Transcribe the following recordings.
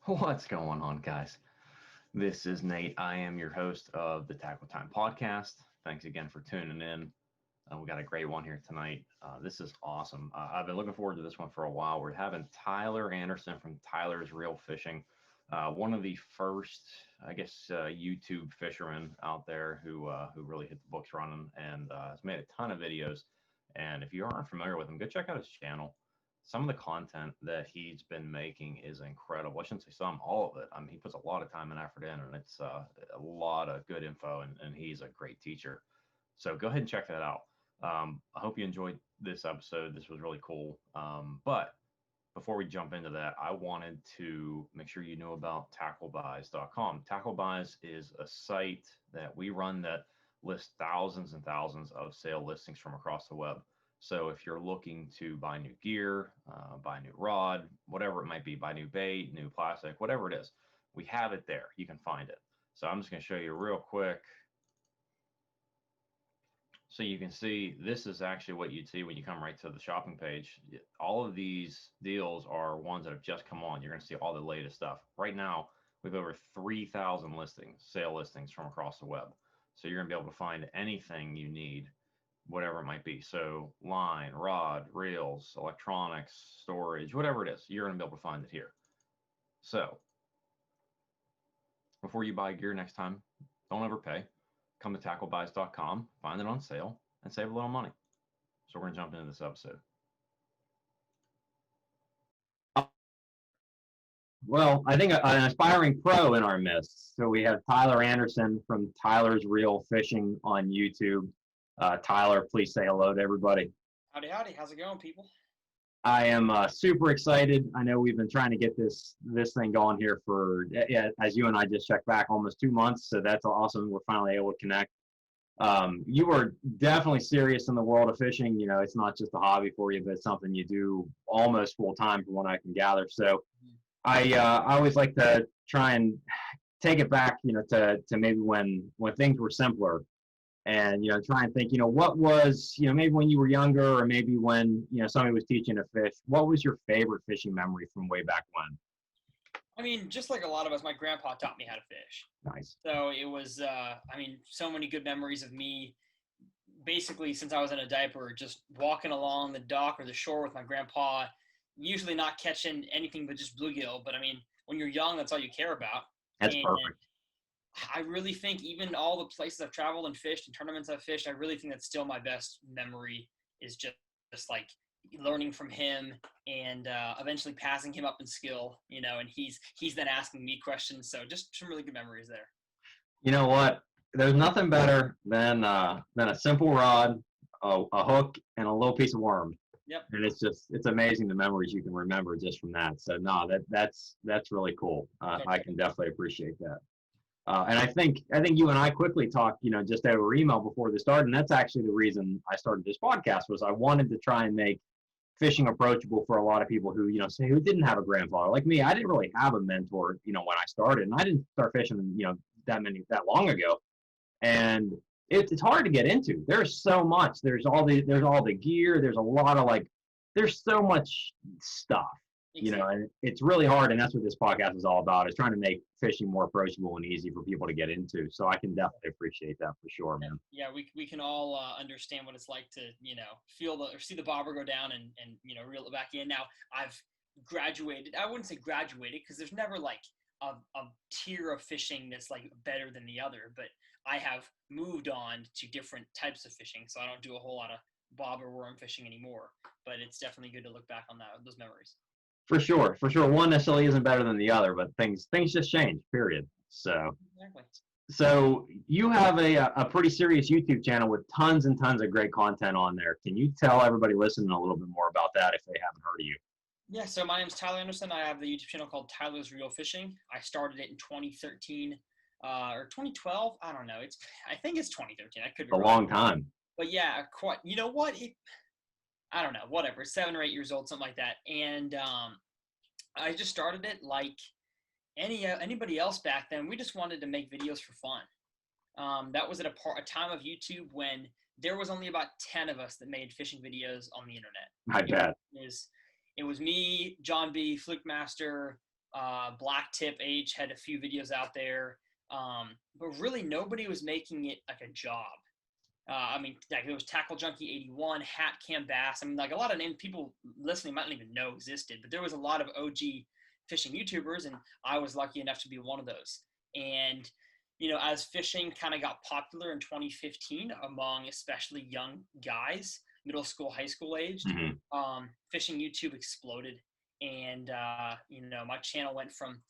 What's going on, guys? This is Nate. I am your host of the TackleTime podcast. Thanks again for tuning in. We got a great one here tonight. This is awesome. I've been looking forward to this one for a while. We're having Tyler Anderson from Tyler's Real Fishing, one of the first, YouTube fishermen out there who really hit the books running and has made a ton of videos. And if you aren't familiar with him, go check out his channel. Some of the content that he's been making is incredible. I shouldn't say some, all of it. I mean, he puts a lot of time and effort in, and it's a lot of good info, and he's a great teacher. So go ahead and check that out. I hope you enjoyed this episode. This was really cool. But before we jump into that, I wanted to make sure you know about TackleBuys.com. TackleBuys is a site that we run that lists thousands and thousands of sale listings from across the web. So if you're looking to buy new gear, buy a new rod, whatever it might be, buy new bait, new plastic, whatever it is, we have it there. You can find it. So I'm just going to show you real quick. So you can see this is actually what you'd see when you come right to the shopping page. All of these deals are ones that have just come on. You're going to see all the latest stuff. Right now, we have over 3,000 listings, sale listings from across the web. So you're going to be able to find anything you need, whatever it might be. So line, rod, reels, electronics, storage, whatever it is, you're going to be able to find it here. So before you buy gear next time, don't overpay. Come to TackleBuys.com, find it on sale, and save a little money. So we're going to jump into this episode. Well, I think an aspiring pro in our midst. So we have Tyler Anderson from Tyler's Real Fishing on YouTube. Tyler, please say hello to everybody. Howdy, howdy. How's it going, people? I am super excited. I know we've been trying to get this thing going here for, as you and I just checked back, almost 2 months. So that's awesome. We're finally able to connect. You are definitely serious in the world of fishing. You know, it's not just a hobby for you, but it's something you do almost full time from what I can gather. So I always like to try and take it back, to maybe when things were simpler. And, try and think, what was, maybe when you were younger or maybe when, somebody was teaching to fish, what was your favorite fishing memory from way back when? I mean, just like a lot of us, my grandpa taught me how to fish. Nice. So it was, so many good memories of me basically since I was in a diaper, just walking along the dock or the shore with my grandpa, usually not catching anything but just bluegill. But I mean, when you're young, that's all you care about. That's And perfect. I really think even all the places I've traveled and fished and tournaments I've fished, I really think that's still my best memory is just like learning from him and eventually passing him up in skill, and he's then asking me questions. So just some really good memories there. You know what? There's nothing better than a simple rod, a hook, and a little piece of worm. Yep. And it's amazing the memories you can remember just from that. So no, that's really cool. I can definitely appreciate that. And I think you and I quickly talked, just over email before the start, and that's actually the reason I started this podcast was I wanted to try and make fishing approachable for a lot of people who, say who didn't have a grandfather like me. I didn't really have a mentor, when I started, and I didn't start fishing, that long ago, and it's hard to get into. There's so much. There's all the gear. There's a lot of there's so much stuff. Exactly. And it's really hard, and that's what this podcast is all about, is trying to make fishing more approachable and easy for people to get into. So I can definitely appreciate that for sure, man. Yeah, we can all understand what it's like to, feel or see the bobber go down and reel it back in. Now, I've graduated. I wouldn't say graduated because there's never like a tier of fishing that's like better than the other, but I have moved on to different types of fishing, so I don't do a whole lot of bobber worm fishing anymore, but it's definitely good to look back on those memories. For sure. One necessarily isn't better than the other, but things just change, period. So Exactly. So you have a pretty serious YouTube channel with tons and tons of great content on there. Can you tell everybody listening a little bit more about that if they haven't heard of you? Yeah, so my name's Tyler Anderson. I have the YouTube channel called Tyler's Real Fishing. I started it in 2013 or 2012. I don't know. I think it's 2013. I could be a wrong. Long time. But yeah, quite. You know what? I don't know. Whatever. 7 or 8 years old, something like that. And I just started it like anybody else back then. We just wanted to make videos for fun. That was at a time of YouTube when there was only about 10 of us that made fishing videos on the internet. I bet. It was me, John B, Fluke Master, Black Tip H had a few videos out there, but really nobody was making it like a job. I mean, like there was Tackle Junkie 81, Hat Cam Bass. I mean, like a lot of names people listening might not even know existed, but there was a lot of OG fishing YouTubers, and I was lucky enough to be one of those. And as fishing kind of got popular in 2015 among especially young guys, middle school, high school aged, fishing YouTube exploded. And, my channel went from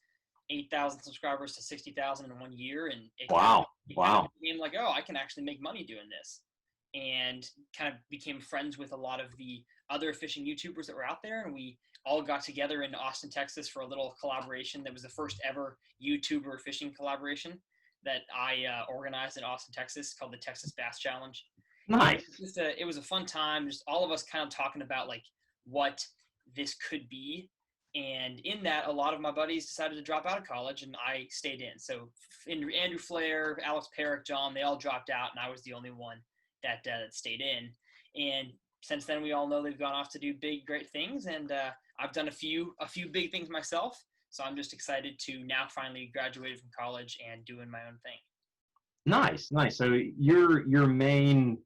8,000 subscribers to 60,000 in 1 year. And it kind of became like, oh, I can actually make money doing this. And kind of became friends with a lot of the other fishing YouTubers that were out there. And we all got together in Austin, Texas for a little collaboration that was the first ever YouTuber fishing collaboration that I organized in Austin, Texas, called the Texas Bass Challenge. Nice. It was a fun time, just all of us kind of talking about like what this could be. And in that, a lot of my buddies decided to drop out of college, and I stayed in. So Andrew Flair, Alex Perrick, John, they all dropped out, and I was the only one that stayed in. And since then, we all know they've gone off to do big, great things. And I've done a few big things myself. So I'm just excited to now finally graduated from college and doing my own thing. Nice. So your main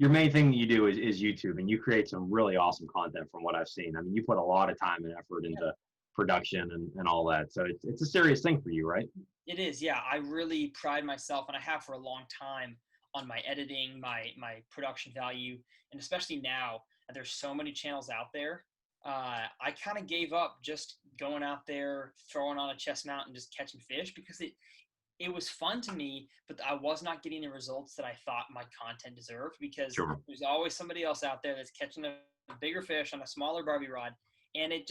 thing that you do is YouTube, and you create some really awesome content from what I've seen. I mean, you put a lot of time and effort into production and all that. So it's a serious thing for you, right? It is, yeah. I really pride myself, and I have for a long time, on my editing, my production value, and especially now, there's so many channels out there. I kind of gave up just going out there, throwing on a chest mount and just catching fish, because it was fun to me, but I was not getting the results that I thought my content deserved, because there's always somebody else out there that's catching a bigger fish on a smaller Barbie rod, and it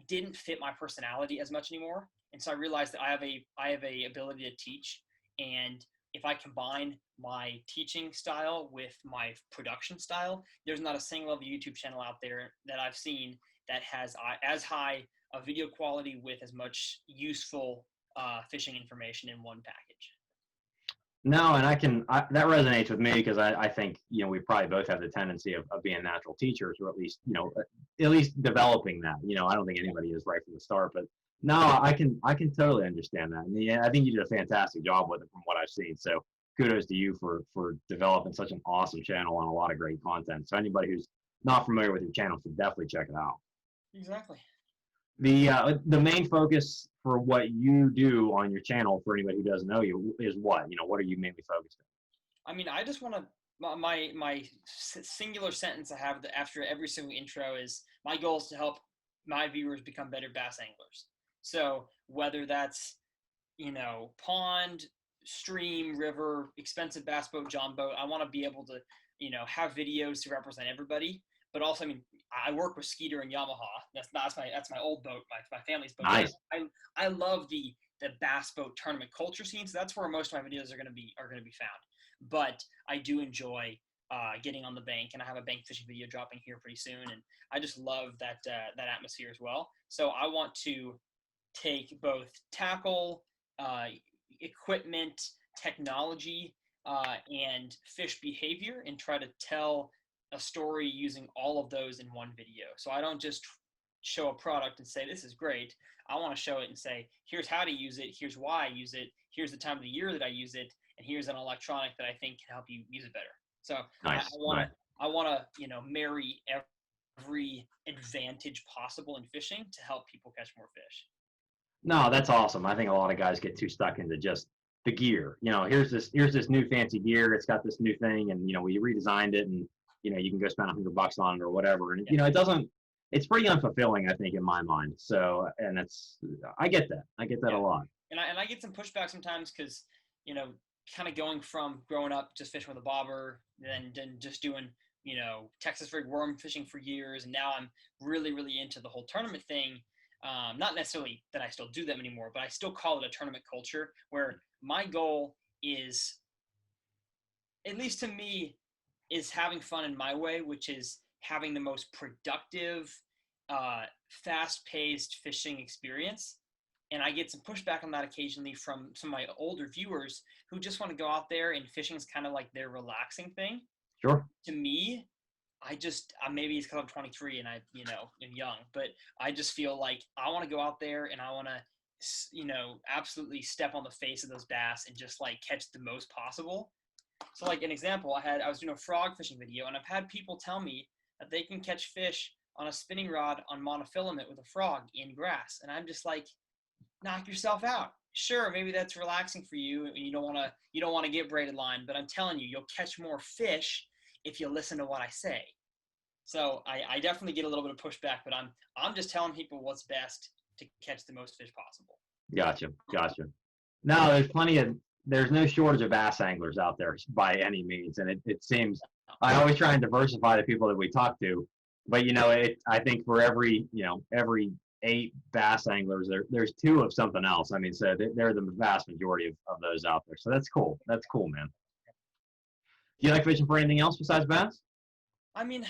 didn't fit my personality as much anymore. And so I realized that I have a ability to teach, and if I combine my teaching style with my production style, there's not a single other YouTube channel out there that I've seen that has as high a video quality with as much useful fishing information in one package. No, and that resonates with me, because I think, we probably both have the tendency of being natural teachers, or at least developing that. I don't think anybody is right from the start, but no, I can totally understand that. And yeah, I think you did a fantastic job with it from what I've seen. So kudos to you for developing such an awesome channel and a lot of great content. So anybody who's not familiar with your channel should definitely check it out. Exactly. The main focus for what you do on your channel, for anybody who doesn't know you, is what? What are you mainly focused on? I mean, I just want to, my singular sentence I have after every single intro is, my goal is to help my viewers become better bass anglers. So whether that's, pond, stream, river, expensive bass boat, John boat, I want to be able to, have videos to represent everybody. But also, I mean, I work with Skeeter and Yamaha. That's my old boat, my family's boat. Nice. I love the bass boat tournament culture scene, so that's where most of my videos are going to be found. But I do enjoy getting on the bank, and I have a bank fishing video dropping here pretty soon, and I just love that atmosphere as well. So I want to take both tackle, equipment, technology, and fish behavior, and try to tell a story using all of those in one video. So I don't just show a product and say, this is great. I want to show it and say, here's how to use it. Here's why I use it. Here's the time of the year that I use it. And here's an electronic that I think can help you use it better. So nice. I want to, marry every advantage possible in fishing to help people catch more fish. No, that's awesome. I think a lot of guys get too stuck into just the gear. Here's this new fancy gear. It's got this new thing, and we redesigned it, and you can go spend $100 on it or whatever. And it's pretty unfulfilling, I think, in my mind. So, and I get that a lot. And I get some pushback sometimes, because, kind of going from growing up just fishing with a bobber, then just doing, Texas rig worm fishing for years. And now I'm really, really into the whole tournament thing. Not necessarily that I still do them anymore, but I still call it a tournament culture, where my goal is, at least to me, is having fun in my way, which is having the most productive, fast-paced fishing experience. And I get some pushback on that occasionally from some of my older viewers who just want to go out there, and fishing is kind of like their relaxing thing. Sure. To me, maybe it's because I'm 23 and I, am young, but I just feel like I want to go out there and I want to, absolutely step on the face of those bass and just like catch the most possible. So like an example, I was doing a frog fishing video, and I've had people tell me that they can catch fish on a spinning rod on monofilament with a frog in grass, and I'm just like, knock yourself out. Sure, maybe that's relaxing for you, and you don't want to get braided line, but I'm telling you, you'll catch more fish if you listen to what I say. So I definitely get a little bit of pushback, but I'm just telling people what's best to catch the most fish possible. Gotcha. No, there's no shortage of bass anglers out there by any means. And it seems, I always try and diversify the people that we talk to, but I think for every 8 bass anglers, there's 2 of something else. I mean, so they're the vast majority of those out there. So that's cool. That's cool, man. Do you like fishing for anything else besides bass? I mean,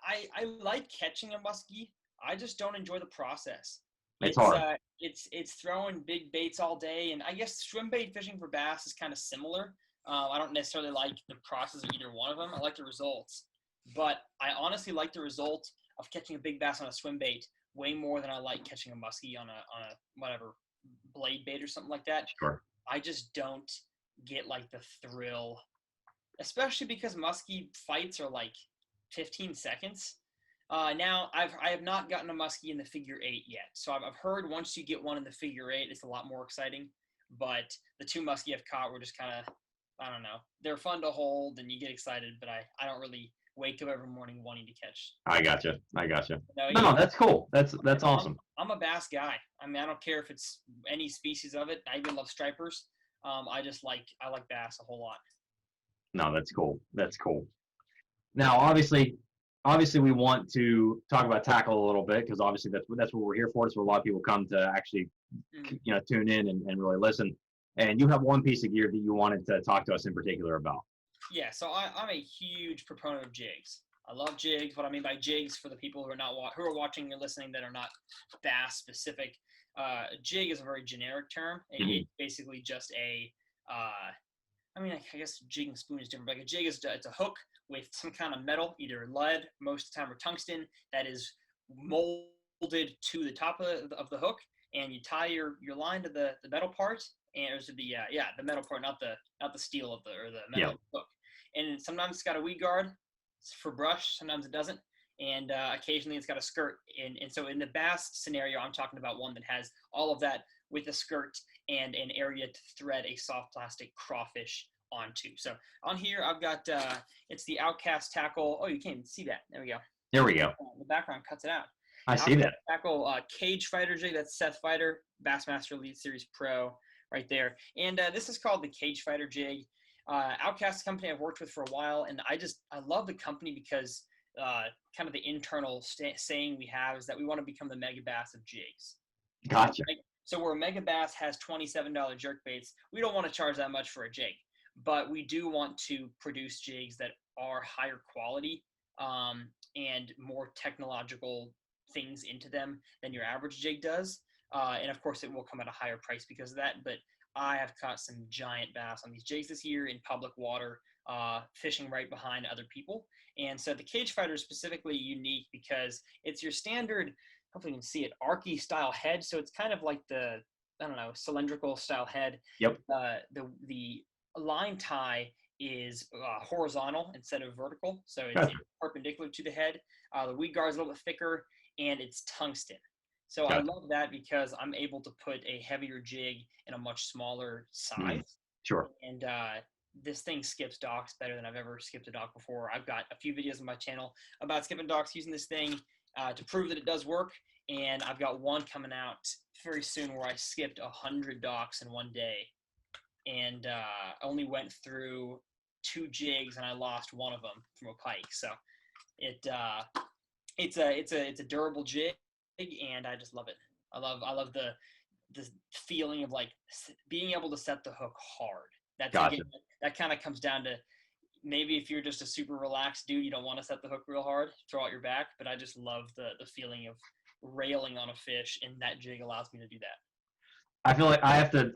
I like catching a muskie. I just don't enjoy the process. It's hard. It's throwing big baits all day, and I guess swim bait fishing for bass is kind of similar. I don't necessarily like the process of either one of them. I like the results, but I honestly like the result of catching a big bass on a swim bait way more than I like catching a muskie on a whatever blade bait or something like that. Sure. I just don't get like the thrill, especially because muskie fights are like 15 seconds. Now, I have not gotten a muskie in the figure 8 yet. So I've heard once you get one in the figure 8, it's a lot more exciting. But the 2 muskie I've caught were just kind of, I don't know. They're fun to hold and you get excited, but I don't really wake up every morning wanting to catch. I gotcha. No, that's cool. That's awesome. I'm a bass guy. I mean, I don't care if it's any species of it. I even love stripers. I like bass a whole lot. No, that's cool. Now, obviously, we want to talk about tackle a little bit because obviously that's what we're here for. It's where a lot of people come to actually, tune in and really listen. And you have one piece of gear that you wanted to talk to us in particular about. Yeah, so I'm a huge proponent of jigs. I love jigs. What I mean by jigs, for the people who are watching or listening that are not bass specific, jig is a very generic term. It's basically just I guess jig and spoon is different. But like a jig it's a hook with some kind of metal, either lead most of the time or tungsten, that is molded to the top of the hook, and you tie your line to the metal part, and to the metal part, not the steel of the metal hook. And sometimes it's got a weed guard for brush, sometimes it doesn't, and occasionally it's got a skirt. And so in the bass scenario, I'm talking about one that has all of that with a skirt and an area to thread a soft plastic crawfish onto. So on here, I've got, it's the Outcast Tackle. Oh, you can't even see that. There we go. The background cuts it out. I see that. Tackle Cage Fighter jig. That's Seth Fighter, Bassmaster Elite Series Pro right there. And this is called the Cage Fighter jig. Outcast company I've worked with for a while, and I love the company because kind of the internal saying we have is that we want to become the Mega Bass of jigs. Gotcha. So where Mega Bass has $27 jerk baits, we don't want to charge that much for a jig, but we do want to produce jigs that are higher quality and more technological things into them than your average jig does. And of course, it will come at a higher price because of that. But I have caught some giant bass on these jigs this year in public water, fishing right behind other people. And so the Cage Fighter is specifically unique because it's your standard, hopefully you can see it, archy style head. So it's kind of like the, cylindrical style head. Yep. The line tie is horizontal instead of vertical. So it's perpendicular to the head. The weed guard is a little bit thicker, and it's tungsten. So I love that because I'm able to put a heavier jig in a much smaller size. Sure. And this thing skips docks better than I've ever skipped a dock before. I've got a few videos on my channel about skipping docks using this thing to prove that it does work. And I've got one coming out very soon where I skipped 100 docks in one day. And only went through 2 jigs, and I lost one of them from a pike. So it's a durable jig, and I just love it. I love the feeling of like being able to set the hook hard. That's gotcha. That kind of comes down to maybe if you're just a super relaxed dude, you don't want to set the hook real hard, throw out your back. But I just love the feeling of railing on a fish, and that jig allows me to do that. I feel like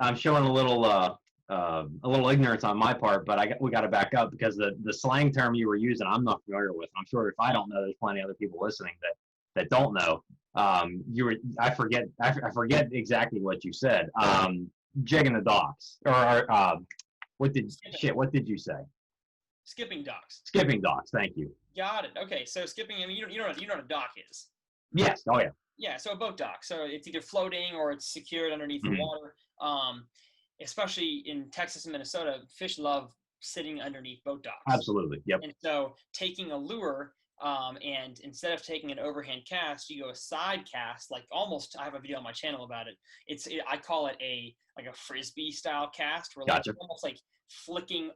I'm showing a little a little ignorance on my part, but we got to back up because the slang term you were using, I'm not familiar with. I'm sure if I don't know, there's plenty of other people listening that don't know. I forget exactly what you said. Jigging the docks, or what did you say? Skipping docks. Skipping docks. Thank you. Got it. Okay, so skipping. I mean, you know what a dock is. Yes. Oh yeah. Yeah, so a boat dock. So it's either floating or it's secured underneath the water. Especially in Texas and Minnesota, fish love sitting underneath boat docks. Absolutely. Yep. And so taking a lure, and instead of taking an overhand cast, you go a side cast, like almost. I have a video on my channel about it. I call it a frisbee style cast, where Gotcha. almost like flicking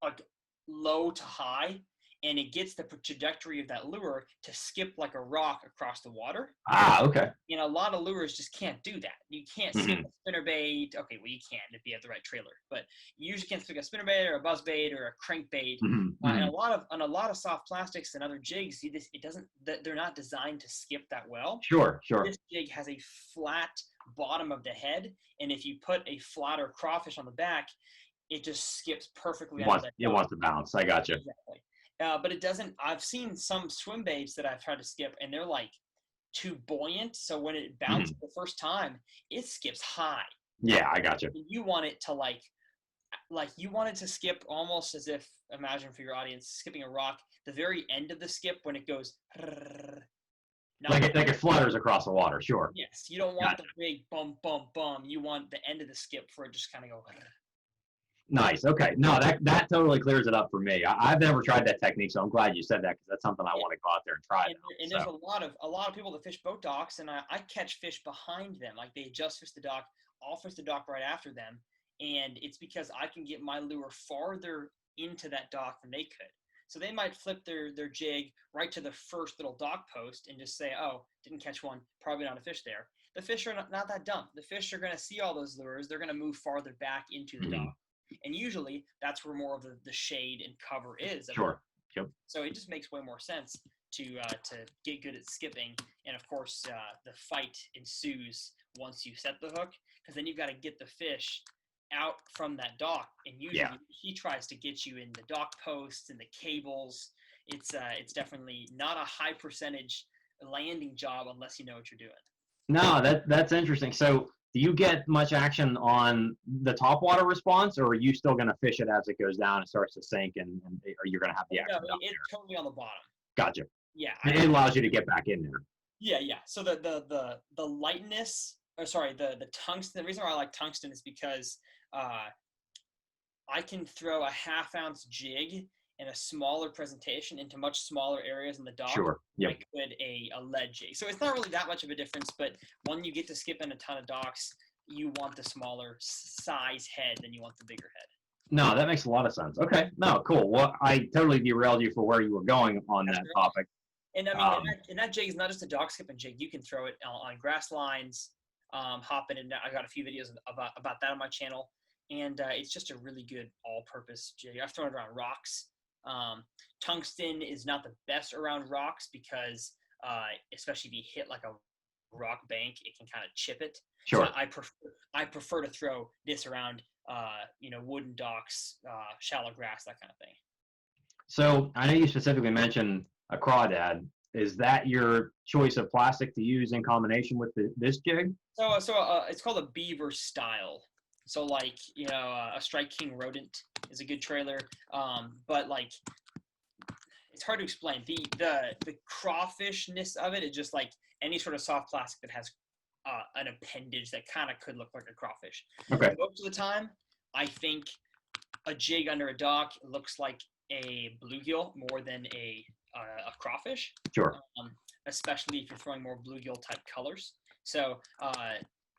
like low to high, and it gets the trajectory of that lure to skip like a rock across the water. Okay. A lot of lures just can't do that. You can't skip a spinnerbait. Okay, well, you can if you have the right trailer, but you usually can't skip a spinnerbait or a buzzbait or a crankbait. And a lot of soft plastics and other jigs, they're not designed to skip that well. Sure. This jig has a flat bottom of the head, and if you put a flatter crawfish on the back, it just skips perfectly. It wants to bounce. I got you. Exactly. But it doesn't. I've seen some swim baits that I've tried to skip, and they're like too buoyant. So when it bounces the first time, it skips high. Yeah, I got you. You want it to like you want it to skip almost as if, imagine for your audience, skipping a rock. The very end of the skip when it goes. Like it flutters across the water. Sure. Yes, you don't want the big bum bum bum. You want the end of the skip for it just kind of go. Nice. Okay. No, that totally clears it up for me. I've never tried that technique, so I'm glad you said that because that's something I want to go out there and try. And there's a lot of people that fish boat docks, and I catch fish behind them. Like they just fish the dock, I'll fish the dock right after them, and it's because I can get my lure farther into that dock than they could. So they might flip their jig right to the first little dock post and just say, "Oh, didn't catch one. Probably not a fish there." The fish are not that dumb. The fish are going to see all those lures. They're going to move farther back into the dock. And usually that's where more of the shade and cover is. Sure. Yep. So it just makes way more sense to get good at skipping. And of course, the fight ensues once you set the hook, because then you've got to get the fish out from that dock. And usually he tries to get you in the dock posts and the cables. It's definitely not a high percentage landing job unless you know what you're doing. No, that's interesting. So do you get much action on the top water response, or are you still going to fish it as it goes down and starts to sink, and or you're going to have the action? No, it's totally on the bottom. Gotcha. Yeah. It allows you to get back in there. Yeah. So the lightness, or sorry, the tungsten. The reason why I like tungsten is because I can throw a 1/2 ounce jig in a smaller presentation into much smaller areas in the dock. Sure. Yep. Like could a lead jig. So it's not really that much of a difference, but when you get to skip in a ton of docks, you want the smaller size head than you want the bigger head. No, that makes a lot of sense. Okay. No, cool. Well, I totally derailed you for where you were going on that topic. And I mean, and that jig is not just a dock skipping jig. You can throw it on grass lines, hopping in. I got a few videos about that on my channel, and it's just a really good all-purpose jig. I've thrown it around rocks. Tungsten is not the best around rocks because especially if you hit like a rock bank, it can kind of chip it. Sure. So I prefer to throw this around wooden docks, shallow grass, that kind of thing. So I know you specifically mentioned a crawdad. Is that your choice of plastic to use in combination with this jig? So it's called a beaver style. So like, a Strike King rodent is a good trailer. But like, it's hard to explain. The crawfishness of it is just like any sort of soft plastic that has an appendage that kind of could look like a crawfish. Okay. Most of the time, I think a jig under a dock looks like a bluegill more than a crawfish. Sure. Especially if you're throwing more bluegill type colors. So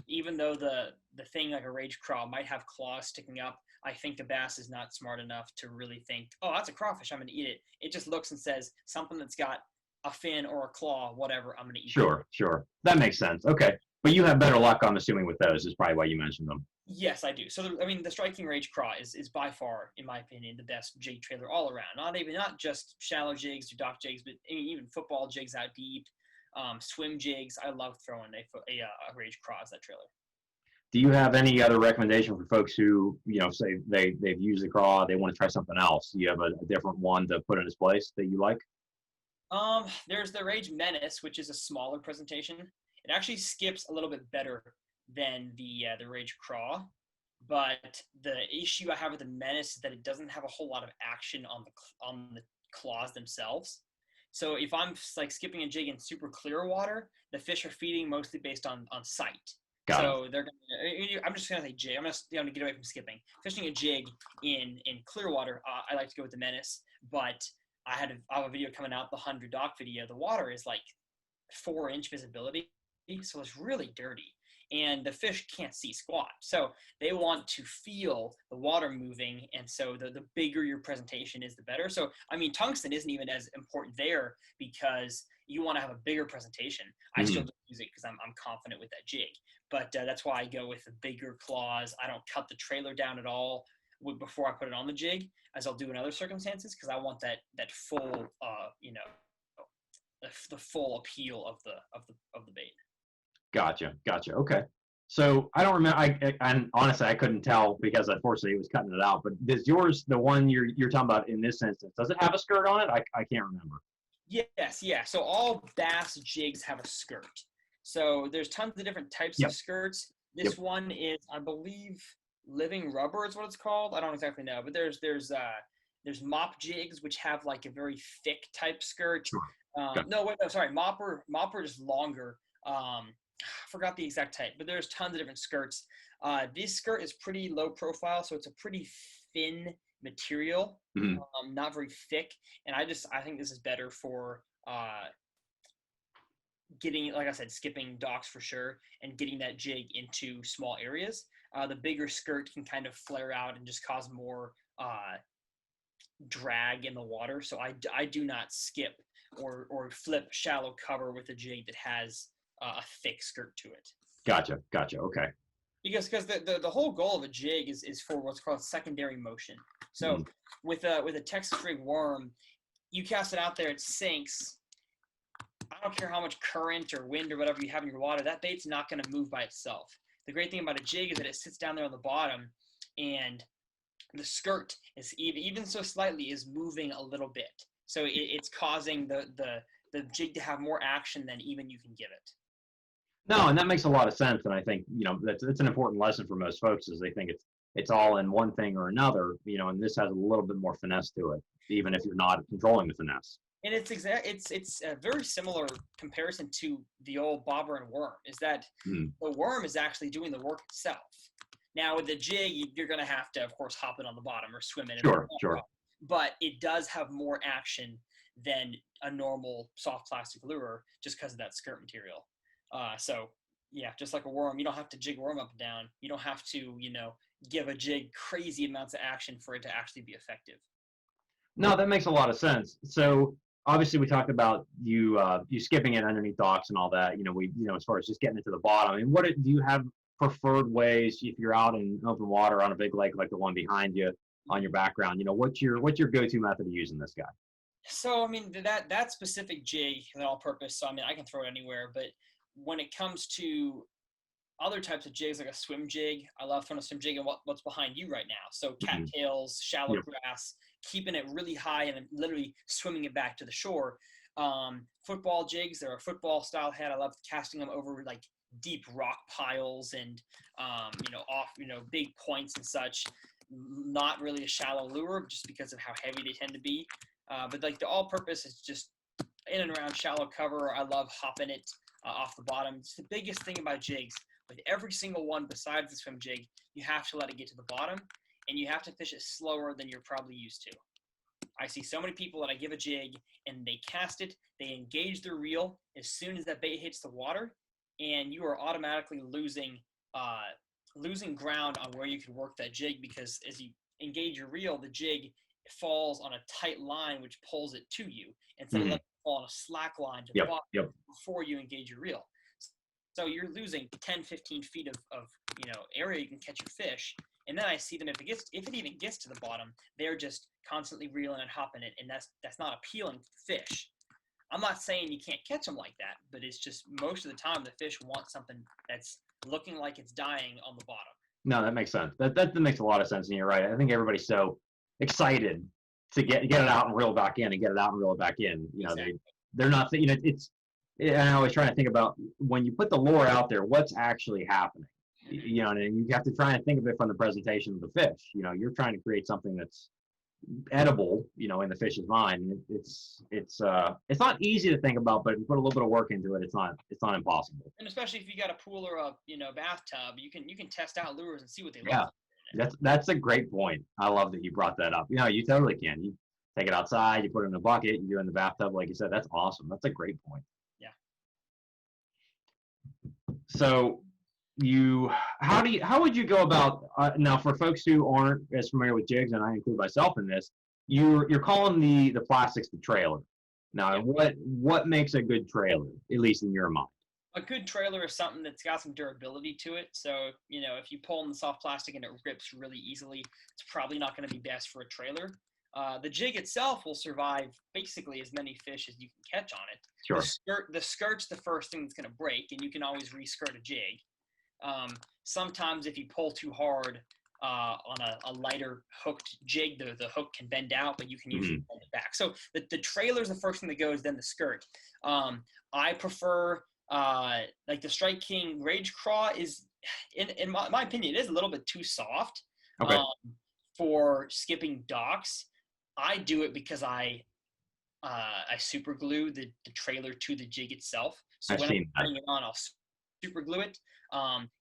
even though the thing like a rage craw might have claws sticking up, I think the bass is not smart enough to really think, oh, that's a crawfish, I'm going to eat it. It just looks and says something that's got a fin or a claw, whatever, I'm going to eat it. Sure. That makes sense. Okay. But you have better luck, I'm assuming, with those is probably why you mentioned them. Yes, I do. So, the Strike King Rage Craw is by far, in my opinion, the best jig trailer all around. Not just shallow jigs or dock jigs, but even football jigs out deep, swim jigs. I love throwing a Rage Craw as that trailer. Do you have any other recommendation for folks who, say they've used the craw, they want to try something else? Do you have a different one to put in its place that you like? There's the Rage Menace, which is a smaller presentation. It actually skips a little bit better than the Rage Craw, but the issue I have with the Menace is that it doesn't have a whole lot of action on the claws themselves. So if I'm like skipping a jig in super clear water, the fish are feeding mostly based on sight. Got it. So they're gonna. I'm just gonna say jig. I'm gonna get away from skipping. Fishing a jig in clear water, I like to go with the Menace, but I have a video coming out, the 100 dock video. The water is like 4-inch visibility, so it's really dirty, and the fish can't see squat. So they want to feel the water moving, and so the bigger your presentation is, the better. So I mean, tungsten isn't even as important there because you want to have a bigger presentation. I still don't use it because I'm confident with that jig, but that's why I go with the bigger claws. I don't cut the trailer down at all before I put it on the jig, as I'll do in other circumstances, because I want that full, the full appeal of the bait. Gotcha. Okay. So I don't remember. And honestly, I couldn't tell because unfortunately it was cutting it out. But does yours, the one you're talking about in this instance, does it have a skirt on it? I can't remember. Yes, yeah. So all bass jigs have a skirt. So there's tons of different types of skirts. This one is, I believe, living rubber is what it's called. I don't exactly know, but there's mop jigs which have like a very thick type skirt. Sure. No, wait, no, sorry. Mopper is longer. I forgot the exact type, but there's tons of different skirts. This skirt is pretty low profile, so it's a pretty thin material, not very thick. And I think this is better for getting, like I said, skipping docks for sure, and getting that jig into small areas. The bigger skirt can kind of flare out and just cause more drag in the water. So I do not skip or flip shallow cover with a jig that has a thick skirt to it. Gotcha. Okay. Because the whole goal of a jig is for what's called secondary motion. So with a Texas rig worm, you cast it out there, it sinks. I don't care how much current or wind or whatever you have in your water, that bait's not going to move by itself. The great thing about a jig is that it sits down there on the bottom, and the skirt is even so slightly is moving a little bit. So it's causing the jig to have more action than even you can give it. No, and that makes a lot of sense. And I think, that's an important lesson for most folks is they think it's all in one thing or another, and this has a little bit more finesse to it, even if you're not controlling the finesse. And it's a very similar comparison to the old bobber and worm, is that the worm is actually doing the work itself. Now with the jig, you're going to have to, of course, hop it on the bottom or swim in it. Sure. But it does have more action than a normal soft plastic lure just because of that skirt material. So yeah, just like a worm, you don't have to jig a worm up and down. You don't have to, give a jig crazy amounts of action for it to actually be effective. No, that makes a lot of sense. So obviously we talked about you skipping it underneath docks and all that. As far as just getting it to the bottom. I mean, do you have preferred ways if you're out in open water on a big lake like the one behind you on your background? What's your go-to method of using this guy? So I mean that specific jig is all-purpose. So I mean I can throw it anywhere, but when it comes to other types of jigs, like a swim jig, I love throwing a swim jig and what's behind you right now. So cattails, shallow grass, keeping it really high and then literally swimming it back to the shore. Football jigs, they're a football style head. I love casting them over like deep rock piles and off big points and such. Not really a shallow lure just because of how heavy they tend to be. But like the all-purpose is just in and around shallow cover. I love hopping it off the bottom. It's the biggest thing about jigs. With every single one besides the swim jig, you have to let it get to the bottom, and you have to fish it slower than you're probably used to. I see so many people that I give a jig, and they cast it, they engage their reel as soon as that bait hits the water, and you are automatically losing ground on where you can work that jig, because as you engage your reel, the jig falls on a tight line which pulls it to you instead of letting it fall on a slack line to the bottom before you engage your reel. So you're losing 10, 15 feet of area you can catch your fish. And then I see them, if it even gets to the bottom, they're just constantly reeling and hopping it, and that's not appealing to the fish. I'm not saying you can't catch them like that, but it's just most of the time the fish want something that's looking like it's dying on the bottom. No, that makes sense. That makes a lot of sense, and you're right. I think everybody's so excited to get it out and reel it back in, and get it out and reel it back in. Exactly. They're not, and I always try to think about when you put the lure out there, what's actually happening. And you have to try and think of it from the presentation of the fish. You're trying to create something that's edible, in the fish's mind. It's not easy to think about, but if you put a little bit of work into it, it's not impossible. And especially if you got a pool or a bathtub, you can test out lures and see what they look Yeah, like. that's a great point. I love that you brought that up. You totally can. You take it outside, you put it in a bucket, you do it in the bathtub, like you said. That's awesome. That's a great point. Yeah. So how would you go about now for folks who aren't as familiar with jigs, and I include myself in this, you're calling the plastics the trailer. Now, what makes a good trailer, at least in your mind? A good trailer is something that's got some durability to it. So, if you pull on the soft plastic and it rips really easily, it's probably not going to be best for a trailer. The jig itself will survive basically as many fish as you can catch on it. Sure. The skirt's the first thing that's going to break, and you can always reskirt a jig. Sometimes if you pull too hard on a lighter hooked jig, the hook can bend out, but you can usually bend it back. So the trailer's the first thing that goes, then the skirt. I prefer like the Strike King Rage Craw is, in my opinion, it is a little bit too soft for skipping docks. I do it because I super glue the trailer to the jig itself. So when I'm putting it on, I'll super glue it.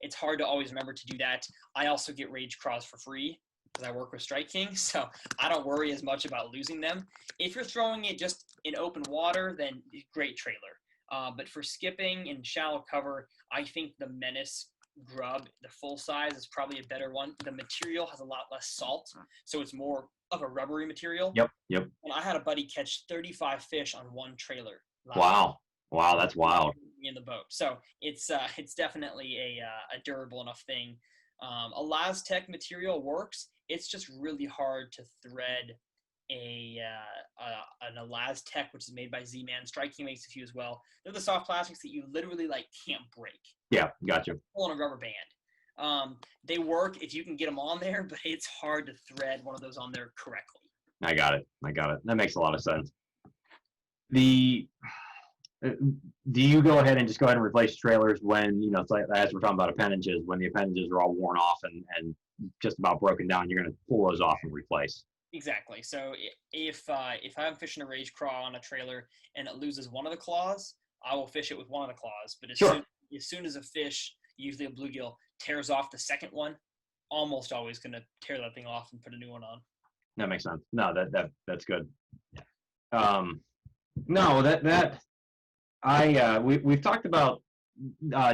It's hard to always remember to do that. I also get Rage Craws for free because I work with Strike King, so I don't worry as much about losing them. If you're throwing it just in open water, then great trailer. But for skipping and shallow cover, I think the Menace Grub, the full size, is probably a better one. The material has a lot less salt, so it's more of a rubbery material. Yep. And I had a buddy catch 35 fish on one trailer. Wow, that's wild. In the boat, so it's definitely a durable enough thing. A Laztec material works. It's just really hard to thread an Laztec, which is made by Z-Man. Strike King makes a few as well. They're the soft plastics that you literally can't break. Yeah, gotcha. On a rubber band. They work if you can get them on there, but it's hard to thread one of those on there correctly. I got it. That makes a lot of sense. Do you go ahead and replace trailers when, it's like, as we're talking about appendages, when the appendages are all worn off and just about broken down, you're going to pull those off and replace? Exactly. So if I'm fishing a Rage Craw on a trailer and it loses one of the claws, I will fish it with one of the claws. But as soon as a fish, usually a bluegill, tears off the second one, almost always going to tear that thing off and put a new one on. That makes sense. No, that's good. Yeah. We've talked about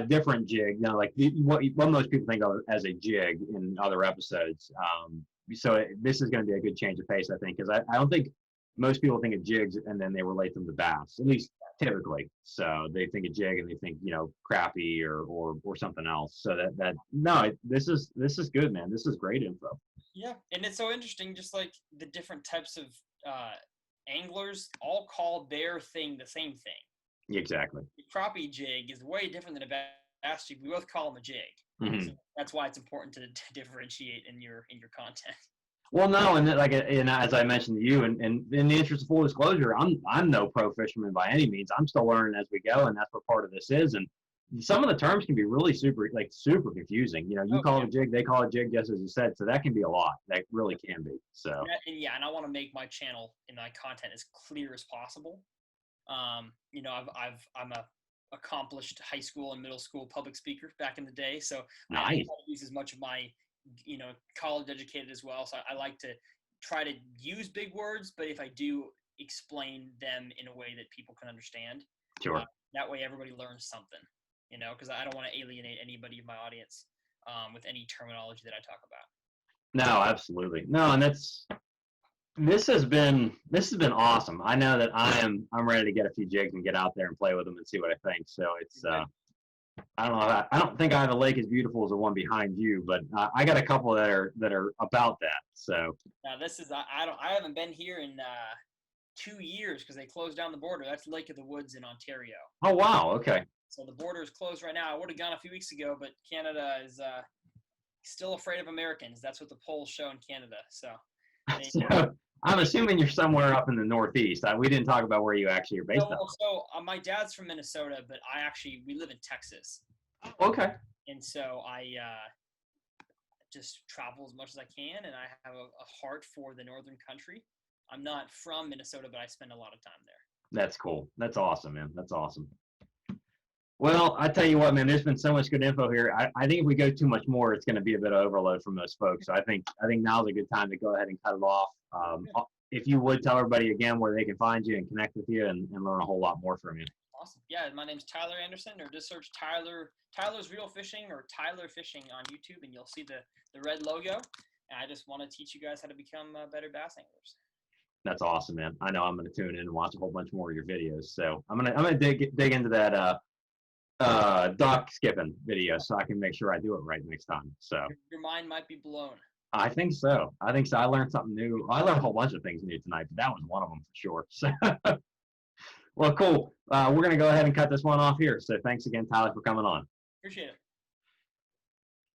different jig, like what most people think of as a jig in other episodes. So this is going to be a good change of pace, I think, because I don't think most people think of jigs and then they relate them to bass, at least typically. So they think of jig and they think, crappie or something else. So this is good, man. This is great info. Yeah, and it's so interesting, just like the different types of anglers all call their thing the same thing. Exactly. The crappie jig is way different than a bass jig. We both call them a jig. Mm-hmm. So that's why it's important to differentiate in your content. Well, no, and as I mentioned to you, and in the interest of full disclosure, I'm no pro fisherman by any means. I'm still learning as we go, and that's what part of this is. And some of the terms can be really super confusing. You call it a jig, they call it jig, just as you said. So that can be a lot. That really can be. So. And I want to make my channel and my content as clear as possible. I'm a accomplished high school and middle school public speaker back in the day, so nice. I use as much of my college educated as well, so I like to try to use big words, but if I do, explain them in a way that people can understand. Sure. That way everybody learns something, because I don't want to alienate anybody in my audience with any terminology that I talk about. No, absolutely. No, and this has been awesome. I know that I'm ready to get a few jigs and get out there and play with them and see what I think. So it's I don't know. I don't think I have a lake as beautiful as the one behind you, but I got a couple that are about that. So now this is I haven't been here in 2 years because they closed down the border. That's Lake of the Woods in Ontario. Oh wow, okay. So the border is closed right now. I would have gone a few weeks ago, but Canada is still afraid of Americans. That's what the polls show in Canada. So, So I'm assuming you're somewhere up in the Northeast. We didn't talk about where you actually are based out of. So my dad's from Minnesota, but we live in Texas. Oh, okay. And so I just travel as much as I can, and I have a heart for the northern country. I'm not from Minnesota, but I spend a lot of time there. That's cool. That's awesome, man. That's awesome. Well, I tell you what, man, there's been so much good info here. I think if we go too much more, it's going to be a bit of overload for most folks. So I think now's a good time to go ahead and cut it off. If you would tell everybody again where they can find you and connect with you and learn a whole lot more from you. Awesome. Yeah, my name's Tyler Anderson, or just search Tyler's Real Fishing or Tyler Fishing on YouTube, and you'll see the red logo. And I just want to teach you guys how to become better bass anglers. That's awesome, man. I know I'm going to tune in and watch a whole bunch more of your videos. So I'm gonna dig into that dock skipping video so I can make sure I do it right next time. So your mind might be blown. I think so. I learned something new. I learned a whole bunch of things new tonight, but that was one of them for sure. So, well, cool. We're going to go ahead and cut this one off here. So thanks again, Tyler, for coming on. Appreciate it.